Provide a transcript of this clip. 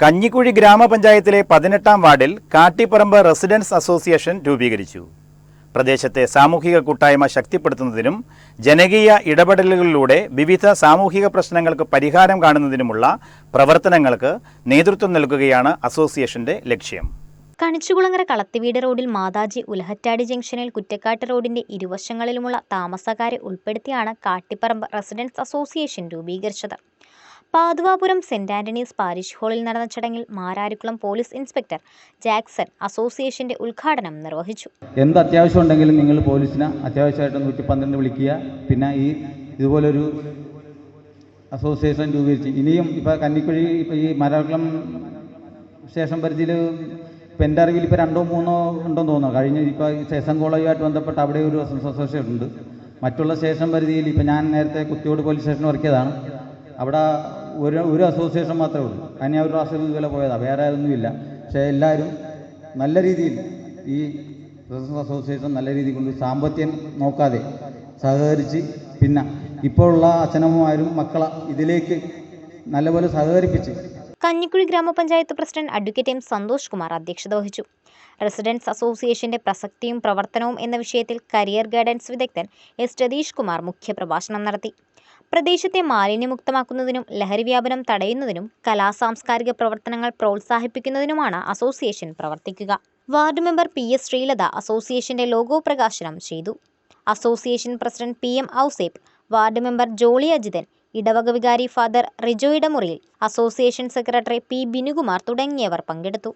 കഞ്ഞിക്കുഴി ഗ്രാമപഞ്ചായത്തിലെ 18-ാം വാർഡിൽ Kattiparambu residence association രൂപീകരിച്ചു. പ്രദേശത്തെ സാമൂഹിക കൂട്ടായ്മ ശക്തിപ്പെടുത്തുന്നതിനും ജനകീയ ഇടപെടലുകളിലൂടെ വിവിധ സാമൂഹിക പ്രശ്നങ്ങൾക്ക് പരിഹാരം കാണുന്നതിനുമുള്ള പ്രവർത്തനങ്ങൾക്ക് നേതൃത്വം നൽകുകയാണ് അസോസിയേഷന്റെ ലക്ഷ്യം. കണിച്ചുകുളങ്ങര കളത്തിവീട് റോഡിൽ മാതാജി ഉലഹറ്റാടി ജംഗ്ഷനിൽ കുറ്റക്കാട്ട് റോഡിന്റെ ഇരുവശങ്ങളിലുമുള്ള താമസക്കാരെ ഉൾപ്പെടുത്തിയാണ് കാട്ടിപ്പറമ്പ് റെസിഡൻസ് അസോസിയേഷൻ രൂപീകരിച്ചത്. പാതുവാപുരം സെന്റ് ആന്റണീസ് പാരിഷ് ഹാളിൽ നടന്ന ചടങ്ങിൽ മാരാരിക്കുളം പോലീസ് ഇൻസ്പെക്ടർ ജാക്സൺ അസോസിയേഷന്റെ ഉദ്ഘാടനം നിർവഹിച്ചു. എന്ത് അത്യാവശ്യം ഉണ്ടെങ്കിലും നിങ്ങൾ പോലീസിനെ അത്യാവശ്യമായിട്ട് 112 വിളിക്കുക. പിന്നെ ഇതുപോലൊരു അസോസിയേഷൻ രൂപീകരിച്ച് ഇനിയും ഇപ്പോൾ കന്നിക്കുഴി ഈ മാരാരിക്കുളം സ്റ്റേഷൻ പരിധിയിൽ ഇപ്പോൾ എൻ്റെ അറിവിൽ ഇപ്പോൾ 2 3 ഉണ്ടെന്ന് തോന്നുന്നു. കഴിഞ്ഞ ഇപ്പോൾ സ്റ്റേഷൻ കോളേജുമായിട്ട് ബന്ധപ്പെട്ട് അവിടെ ഒരു അസോസിയേഷൻ ഉണ്ട്. മറ്റുള്ള സ്റ്റേഷൻ പരിധിയിൽ ഇപ്പോൾ ഞാൻ നേരത്തെ കുത്തിയോട് പോലീസ് സ്റ്റേഷൻ വർക്ക് ചെയ്തതാണ്. അവിടെ ഒരു അസോസിയേഷൻ മാത്രമേ ഉള്ളൂ. ഒരു പ്രാവശ്യം ഇതുപോലെ പോയതാണ്, വേറെ ഒന്നുമില്ല. പക്ഷേ എല്ലാവരും നല്ല രീതിയിൽ ഈ റെസിഡൻസ് അസോസിയേഷൻ നല്ല രീതിയിൽ കൊണ്ട് സാമ്പത്തികം നോക്കാതെ സഹകരിച്ച് പിന്നെ ഇപ്പോഴുള്ള അച്ഛനമ്മമാരും മക്കളെ ഇതിലേക്ക് നല്ലപോലെ സഹകരിപ്പിച്ച്. കഞ്ഞിക്കുഴി ഗ്രാമപഞ്ചായത്ത് president advocate M Santhosh Kumar അധ്യക്ഷത വഹിച്ചു. റെസിഡൻസ് അസോസിയേഷന്റെ പ്രസക്തിയും പ്രവർത്തനവും എന്ന വിഷയത്തിൽ കരിയർ ഗൈഡൻസ് വിദഗ്ധൻ എസ് രതീഷ് കുമാർ മുഖ്യപ്രഭാഷണം നടത്തി. പ്രദേശത്തെ മാലിന്യമുക്തമാക്കുന്നതിനും ലഹരി വ്യാപനം തടയുന്നതിനും കലാസാംസ്കാരിക പ്രവർത്തനങ്ങൾ പ്രോത്സാഹിപ്പിക്കുന്നതിനുമാണ് അസോസിയേഷൻ പ്രവർത്തിക്കുക. വാർഡ് മെമ്പർ PS ശ്രീലത അസോസിയേഷന്റെ ലോഗോ പ്രകാശനം ചെയ്തു. Association president PM Ouseph, ward member Jolly Ajithan, ഇടവക വികാരി ഫാദർ റിജോയുടെ മുറിയിൽ, അസോസിയേഷൻ സെക്രട്ടറി P ബിനുകുമാർ തുടങ്ങിയവർ പങ്കെടുത്തു.